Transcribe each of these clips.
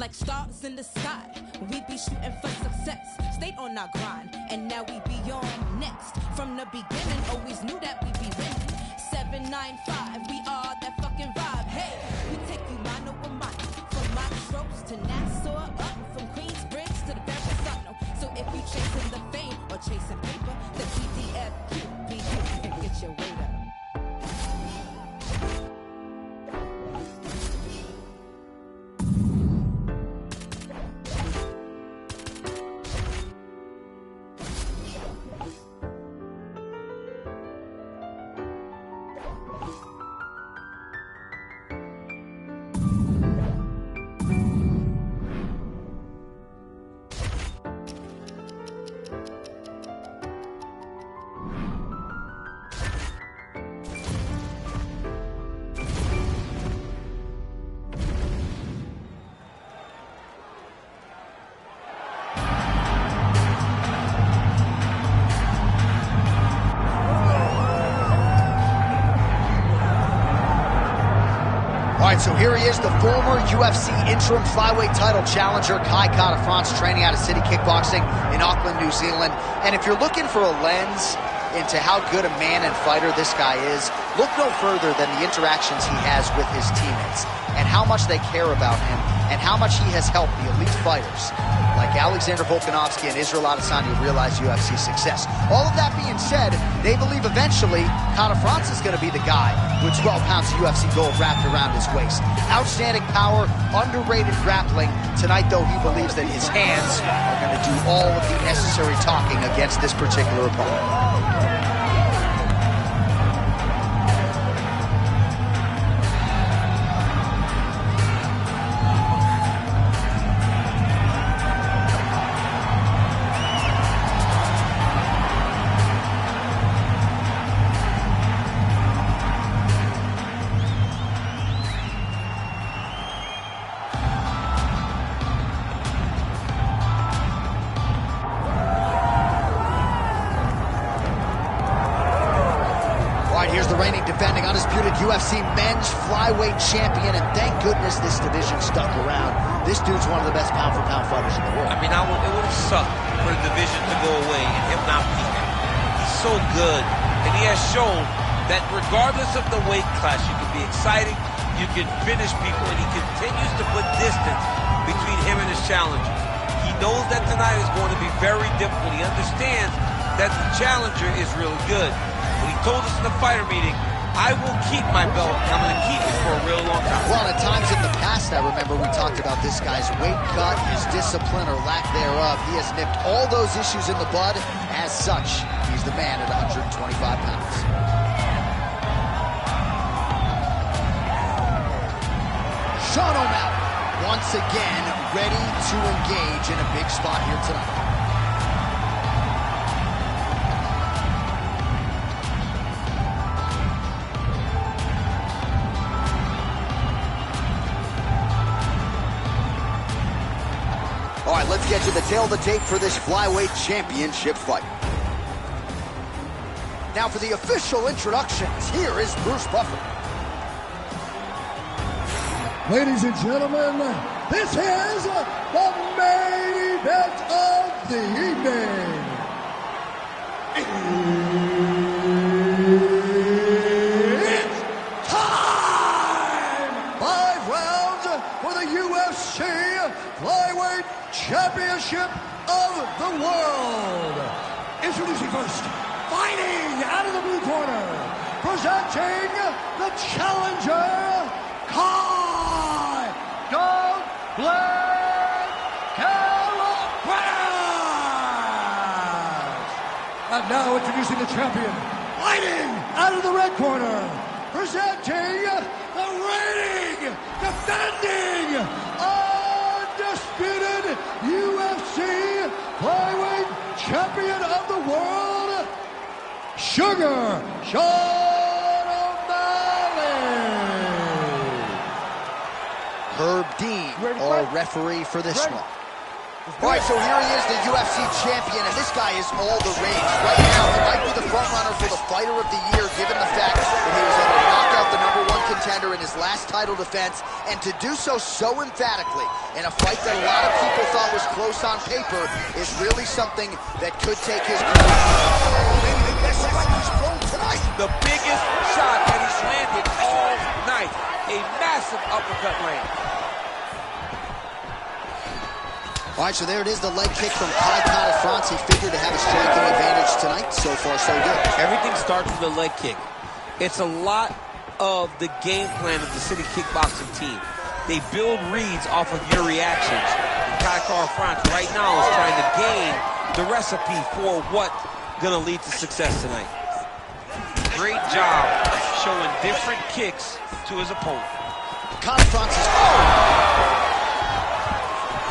like stars in the sky. We be shooting for success, stayed on our grind, and now we be on next. From the beginning, always knew that we be winning. 795, we are that fucking vibe. Hey, we take you mano a mano, from Montrose to Nassau, up from Queensbridge to the Verrazano. So if you chasing the fame or chasing paper, the TDFQ be you and get your weight up. So here he is, the former UFC interim flyweight title challenger, Kai Kara-France, training out of City Kickboxing in Auckland, New Zealand. And if you're looking for a lens into how good a man and fighter this guy is, look no further than the interactions he has with his teammates and how much they care about him and how much he has helped the elite fighters like Alexander Volkanovski and Israel Adesanya realize UFC success. All of that being said, they believe eventually Kara-France is going to be the guy with 12 pounds of UFC gold wrapped around his waist. Outstanding power, underrated grappling. Tonight, though, he believes that his hands are going to do all of the necessary talking against this particular opponent. Here's the reigning, defending, undisputed UFC men's flyweight champion, and thank goodness this division stuck around. This dude's one of the best pound-for-pound fighters in the world. I mean, it would have sucked for the division to go away and him not beat him. He's so good, and he has shown that regardless of the weight class, you can be exciting, you can finish people, and he continues to put distance between him and his challengers. He knows that tonight is going to be very difficult. He understands that the challenger is really good. But he told us in the fighter meeting, I will keep my belt, and I'm going to keep it for a real long time. Well, at times in the past, I remember we talked about this guy's weight cut, his discipline or lack thereof. He has nipped all those issues in the bud. As such, he's the man at 125 pounds. Sean O'Malley, once again, ready to engage in a big spot here tonight. All right, let's get to the tail of the tape for this flyweight championship fight. Now for the official introductions, here is Bruce Buffer. Ladies and gentlemen, this is the main event of the evening. It's time! 5 rounds for the UFC Flyweight Championship of the World. Introducing first, fighting out of the blue corner, presenting the challenger, Kai Kara-France. And now introducing the champion, fighting out of the red corner, presenting the reigning, defending, undisputed UFC Flyweight Champion of the World, Sugar Sean O'Malley. Herb Dean, our referee for this one. All right, so here he is, the UFC champion, and this guy is all the rage. Right now, he might be the front runner for the Fighter of the Year, given the fact that he was able to knock out the #1 contender in his last title defense, and to do so emphatically in a fight that a lot of people thought was close on paper is really something that could take his career. The biggest shot that he's landed all night. A massive uppercut land. All right, so there it is, the leg kick from Kai France. He figured to have a striking advantage tonight. So far, so good. Everything starts with a leg kick. It's a lot of the game plan of the City Kickboxing team. They build reads off of your reactions. Kai France right now is trying to gain the recipe for what's going to lead to success tonight. Great job showing different kicks to his opponent. Kai France is...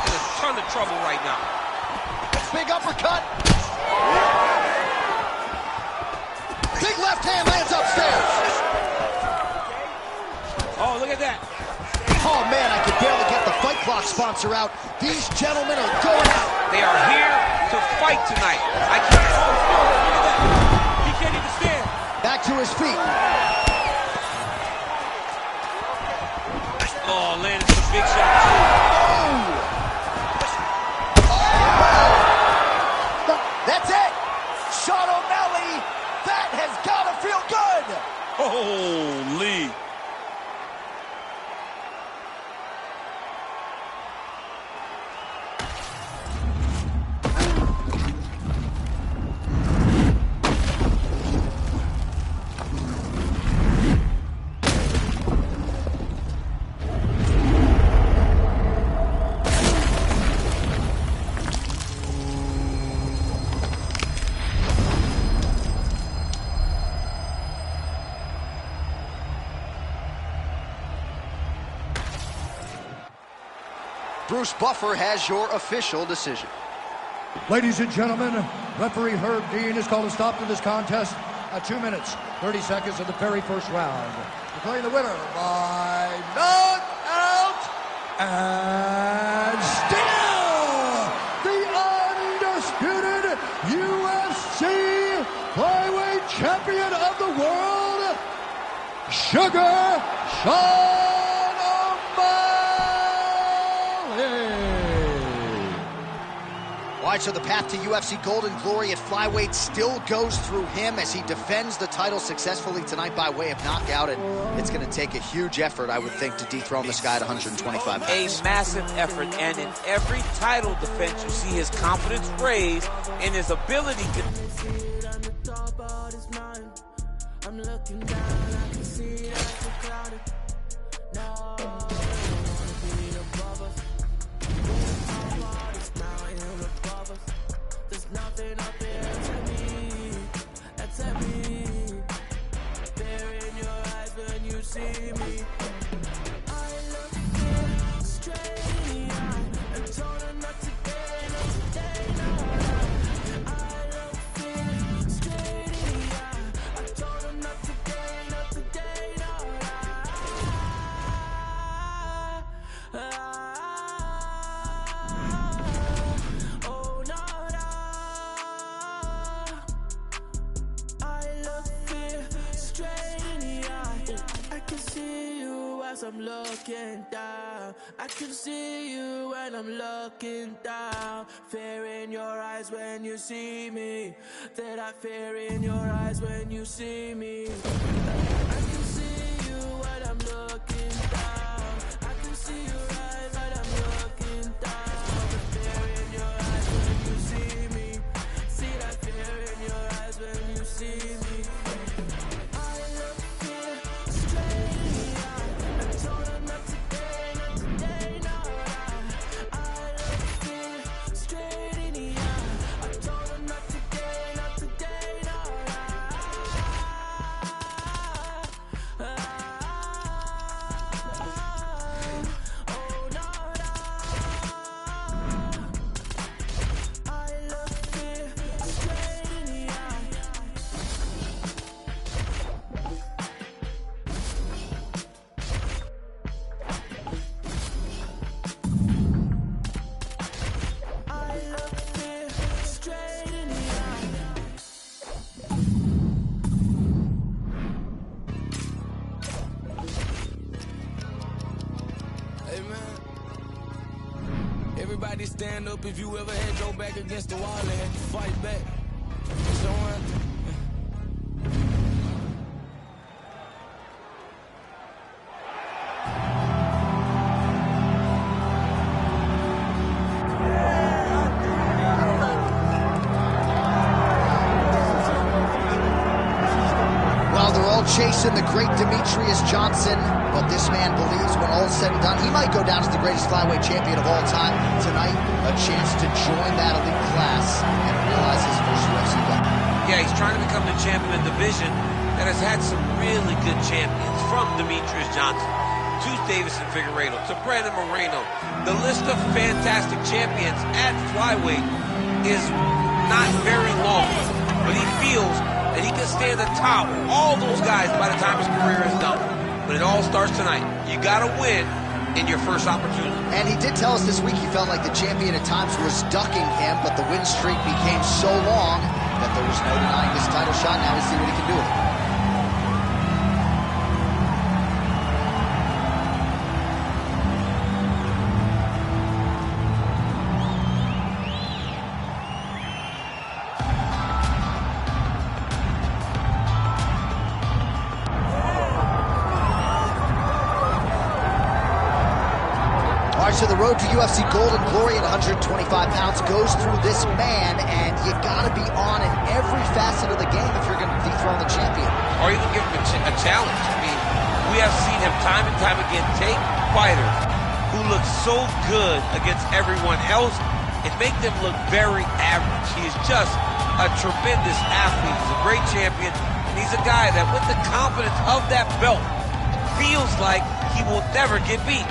In a ton of trouble right now. Big uppercut. Big left hand lands upstairs. Oh, look at that. Oh, man, I could barely get the Fight Clock sponsor out. These gentlemen are going out. They are here to fight tonight. I can't... Oh, look at that. He can't even stand. Back to his feet. Oh, landed some big shots. That's it. Sean O'Malley. That has got to feel good. Holy. Bruce Buffer has your official decision. Ladies and gentlemen, referee Herb Dean has called a stop to this contest at 2 minutes, 30 seconds of the very first round. Declaring the winner by knockout and still the undisputed UFC flyweight champion of the world, Sugar Sean All right, so the path to UFC Golden Glory at flyweight still goes through him as he defends the title successfully tonight by way of knockout, and it's going to take a huge effort, I would think, to dethrone this guy at 125 pounds. A massive effort, and in every title defense, you see his confidence raised and his ability to... I'm looking down, I can see that you're clouded. No, I wanna be above us. There's nothing up there to me, that's at me. There in your eyes when you see me. I look straight in the eye and told her not to get up today, no. I look straight in the eye, I told her not to get up today, no. I'm looking down, I can see you when I'm looking down. Fear in your eyes when you see me, that I fear in your eyes when you see me. I can see you when I'm looking down, I can see your eyes when I'm looking down. Fear in your eyes when you see me, see that fear in your eyes when you see me. Hey, man. Everybody stand up if you ever had your back against the wall and had to fight back. Someone... Chasing the great Demetrius Johnson, but this man believes when all is said and done, he might go down as the greatest flyweight champion of all time. Tonight, a chance to join that elite class and realize his first UFC belt. Yeah, he's trying to become the champion of the division that has had some really good champions, from Demetrius Johnson to Davison Figueiredo to Brandon Moreno. The list of fantastic champions at flyweight is not very long, but he feels that he can stand atop all those guys by the time his career is done. But it all starts tonight. You gotta win in your first opportunity. And he did tell us this week he felt like the champion at times was ducking him, but the win streak became so long that there was no denying this title shot. Now we see what he can do with it. So the road to UFC Gold and Glory at 125 pounds goes through this man, and you gotta be on in every facet of the game if you're gonna dethrone the champion. Or even give him a challenge. I mean, we have seen him time and time again take fighters who look so good against everyone else and make them look very average. He is just a tremendous athlete. He's a great champion, and he's a guy that with the confidence of that belt feels like he will never get beat.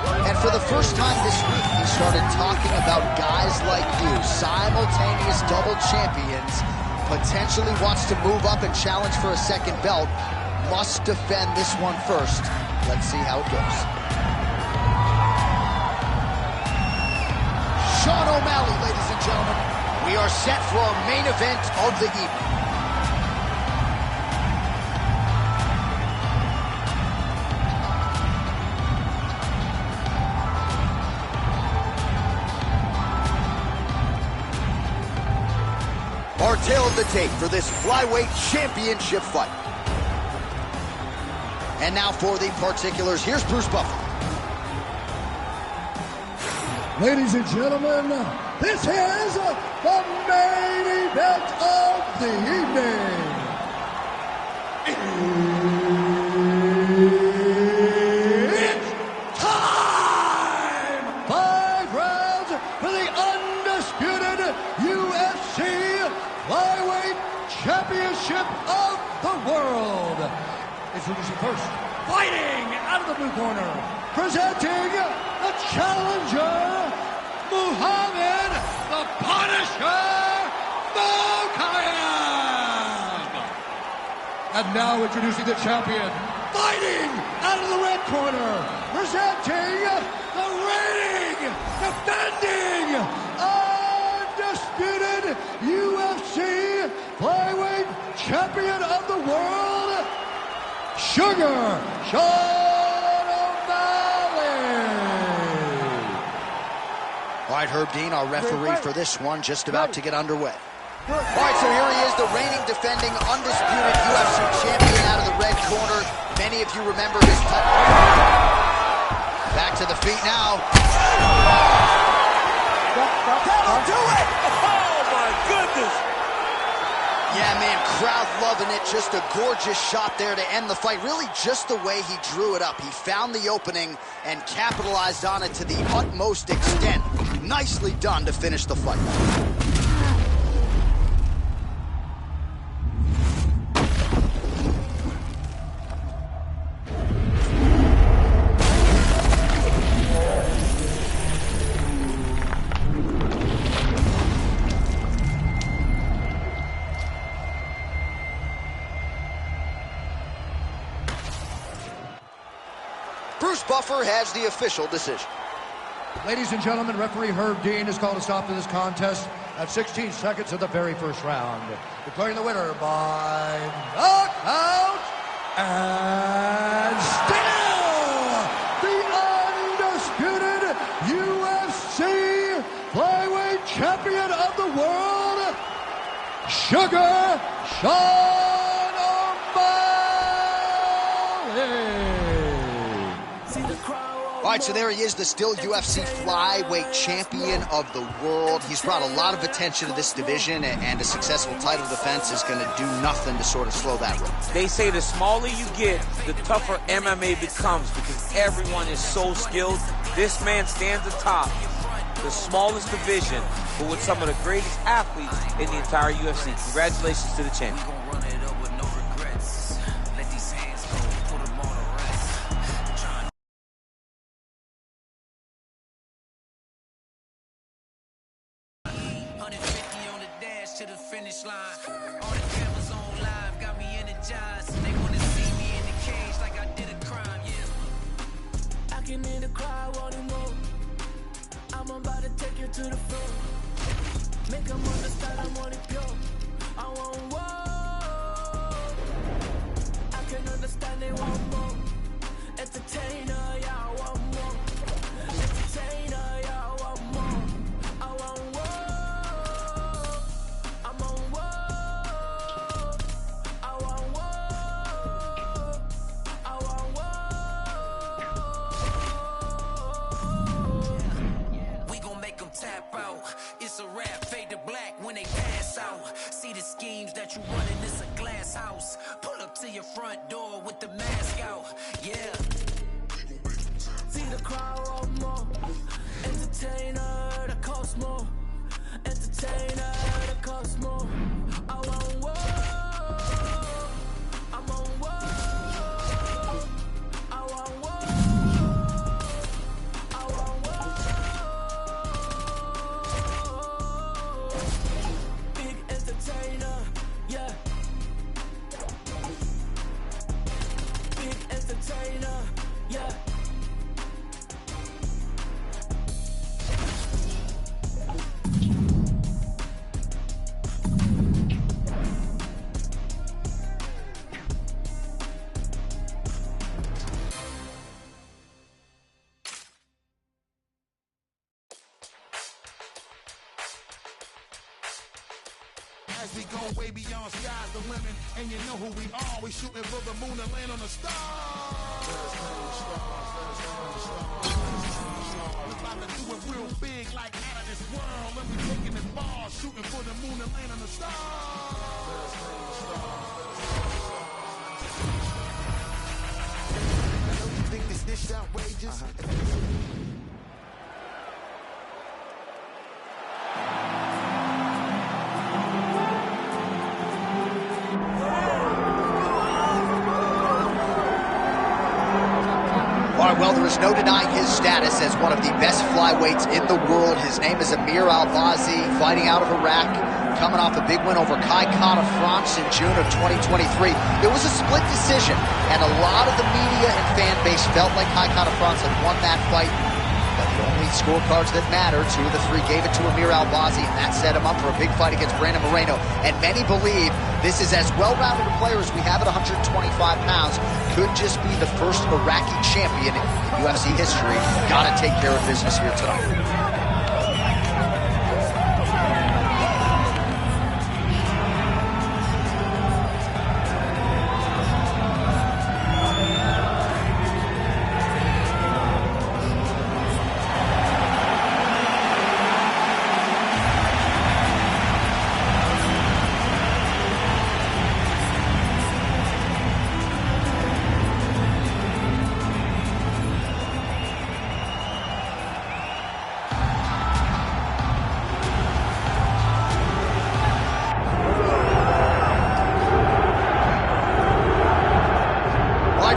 And for the first time this week, he started talking about guys like you, simultaneous double champions, potentially wants to move up and challenge for a second belt, must defend this one first. Let's see how it goes. Sean O'Malley, ladies and gentlemen. We are set for our main event of the evening. Our tale of the tape for this flyweight championship fight. And now for the particulars, here's Bruce Buffer. Ladies and gentlemen, this is the main event of the evening. It's time! 5 rounds for the undisputed UFC Flyweight Championship of the world. Introducing first, fighting out of the blue corner, presenting the challenger, Muhammad the Punisher Nova-Kane. And now introducing the champion, fighting out of the red corner, presenting the reigning, defending, undisputed UFC Flyweight Champion of the World, Sugar Sean O'Malley. All right, Herb Dean, our referee for this one, just about to get underway. All right, so here he is, the reigning, defending, undisputed UFC champion out of the red corner. Many of you remember his back to the feet now. That'll do it! Oh, my goodness! Yeah, man, crowd loving it. Just a gorgeous shot there to end the fight. Really just the way he drew it up. He found the opening and capitalized on it to the utmost extent. Nicely done to finish the fight. Bruce Buffer has the official decision. Ladies and gentlemen, referee Herb Dean has called a stop to this contest at 16 seconds of the very first round, declaring the winner by knockout and still the Sugar Sean O'Malley. All right, so there he is, the still UFC flyweight champion of the world. He's brought a lot of attention to this division, and a successful title defense is going to do nothing to sort of slow that road. They say the smaller you get, the tougher MMA becomes because everyone is so skilled. This man stands atop the smallest division, but with some of the greatest athletes in the entire UFC. Congratulations to the champion. To the finish line. All the cameras on live got me energized. They wanna see me in the cage like I did a crime, yeah. I can hear the crowd wanting more. I'm about to take you to the floor. Make them understand I want it pure. I want more. I can understand they want more. Entertainer, yeah, I want more. Entertainer, yeah, I want more. I want more. Tap out, it's a rap, fade to black when they pass out. See the schemes that you running, it's a glass house. Pull up to your front door with the mask out, yeah. See the crowd want more. Entertainer that costs more. Entertainer that costs more. I want more. I'm on war. I want war. Yeah. Big entertainer, yeah. As we go way beyond sky's the limit, and you know who we are. We shooting for the moon and land on the stars. We're about to do it real big, like out of this world. And we taking it far, shooting for the moon and land on the stars. Don't you think this outrageous? Well, there is no denying his status as one of the best flyweights in the world. His name is Amir Al-Bazzi, fighting out of Iraq, coming off a big win over Kai France in June of 2023. It was a split decision, and a lot of the media and fan base felt like Kai France had won that fight. But the only scorecards that matter, 2 of the 3 gave it to Amir Al-Bazzi, and that set him up for a big fight against Brandon Moreno. And many believe this is as well-rounded a player as we have at 125 pounds. Could just be the first Iraqi champion in UFC history. Gotta take care of business here tonight.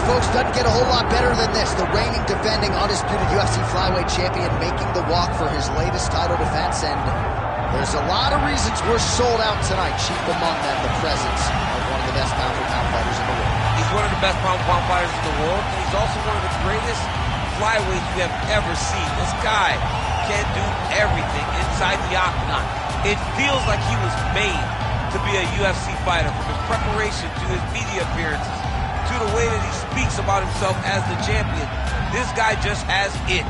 Folks, doesn't get a whole lot better than this. The reigning, defending, undisputed UFC flyweight champion making the walk for his latest title defense, and there's a lot of reasons we're sold out tonight. Chief among them, the presence of one of the best pound-for-pound fighters in the world. He's one of the best pound-for-pound fighters in the world, and he's also one of the greatest flyweights you have ever seen. This guy can do everything inside the octagon. It feels like he was made to be a UFC fighter, from his preparation to his media appearances, to the way that he speaks about himself as the champion. This guy just has it,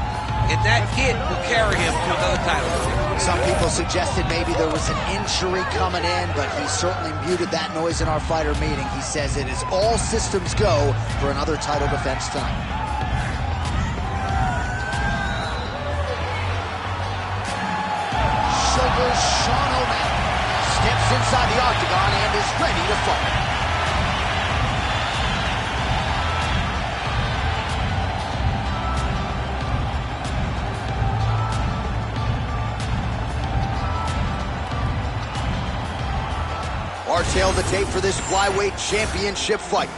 and that it will carry him to another title. Some people suggested maybe there was an injury coming in, but he certainly muted that noise in our fighter meeting. He says it is all systems go for another title defense tonight. Sean O'Malley steps inside the octagon and is ready to fight. Our tail of the tape for this flyweight championship fight.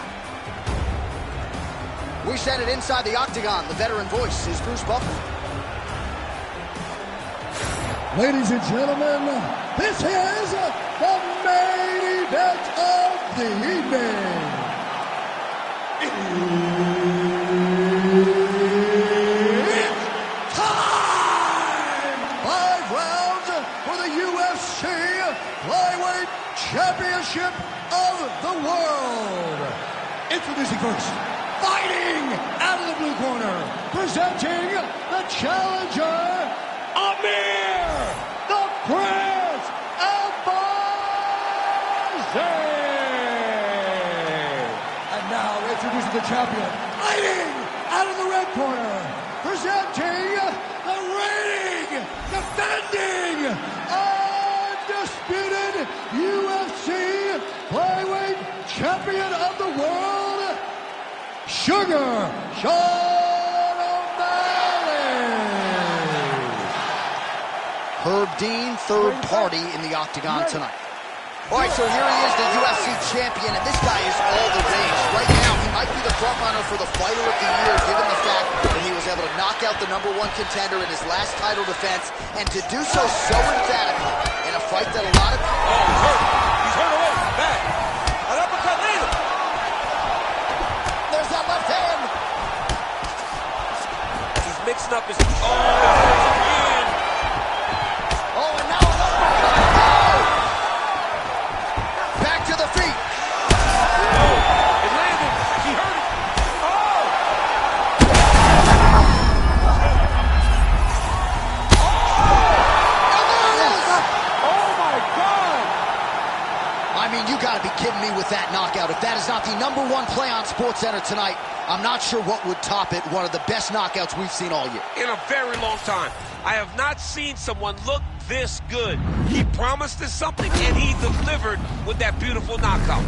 We send it inside the octagon. The veteran voice is Bruce Buffer. Ladies and gentlemen, this is the main event of the evening. It's time! 5 rounds for the UFC Flyweight Championship of the World. Introducing first, fighting out of the blue corner, presenting the challenger, Amir, the Prince Albazi! And now introducing the champion, fighting out of the red corner, presenting the reigning, defending, undisputed UFC Flyweight Champion of the World, Sugar Sean O'Malley. Herb Dean, third party in the octagon tonight. All right, so here he is, the UFC champion, and this guy is all the rage. Right now, he might be the front runner for the Fighter of the Year, given the fact that he was able to knock out the #1 contender in his last title defense, and to do so emphatically in a fight that a lot of... Oh, he's hurt. He's hurt away. Back. An uppercut later. There's that left hand. He's mixing up his... Oh, again. Oh, and now an uppercut. Oh! Back to the feet. Oh, it landed. He hurt it. Oh! Oh, my God. I mean, you got to be kidding me with that knockout. If that is not the #1 play on SportsCenter tonight, I'm not sure what would top it. One of the best knockouts we've seen all year. In a very long time. I have not seen someone look this good. He promised us something, and he delivered with that beautiful knockout.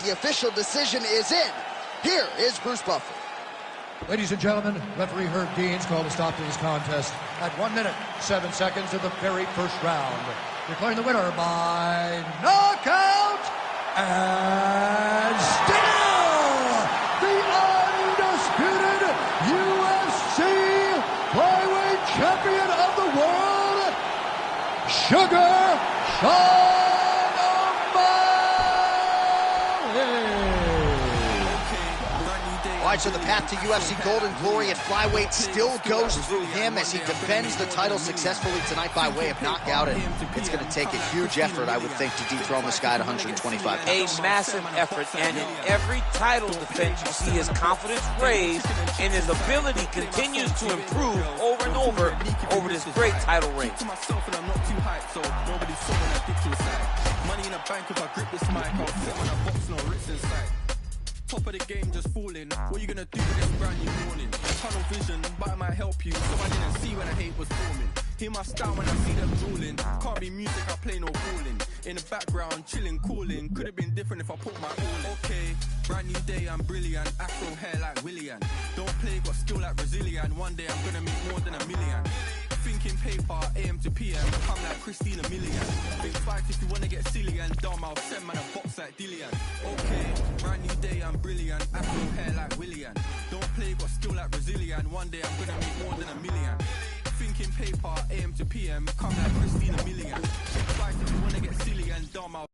The official decision is in. Here is Bruce Buffer. Ladies and gentlemen, referee Herb Dean's called a stop to this contest at 1 minute, 7 seconds of the very first round. Declaring the winner by knockout, and still the undisputed UFC Flyweight Champion of the World, Sugar Sean. All right, so the path to UFC Golden Glory at flyweight still goes through him as he defends the title successfully tonight by way of knockout. And it's going to take a huge effort, I would think, to dethrone this guy at 125 pounds. A massive effort, and in every title defense, you see his confidence raised, and his ability continues to improve over and over this great title reign. Money in a bank if I grip this mic, I'll sit on a box, no Ritz inside. Top of the game just falling. What you gonna do with this brand new morning? Tunnel vision, but it might help you. So I didn't see when the hate was forming. Hear my style when I see them drooling. Can't be music, I play no calling. In the background, chilling, cooling. Could have been different if I put my all in. Okay, brand new day, I'm brilliant. Afro hair like Willian. Don't play, got skill like Brazilian. One day I'm gonna make more than $1 million. Thinking paper, AM to PM, come like Christina Milian. Big fight if you wanna get silly and dumb, I'll send man a box like Dillian. Okay, brand new day, I'm brilliant. Afro hair like Willian. Don't play, got skill like Brazilian. One day I'm gonna make more than $1 million. Thinking paper, AM to PM, come like Christina Milian. Big fight if you wanna get silly and dumb, I'll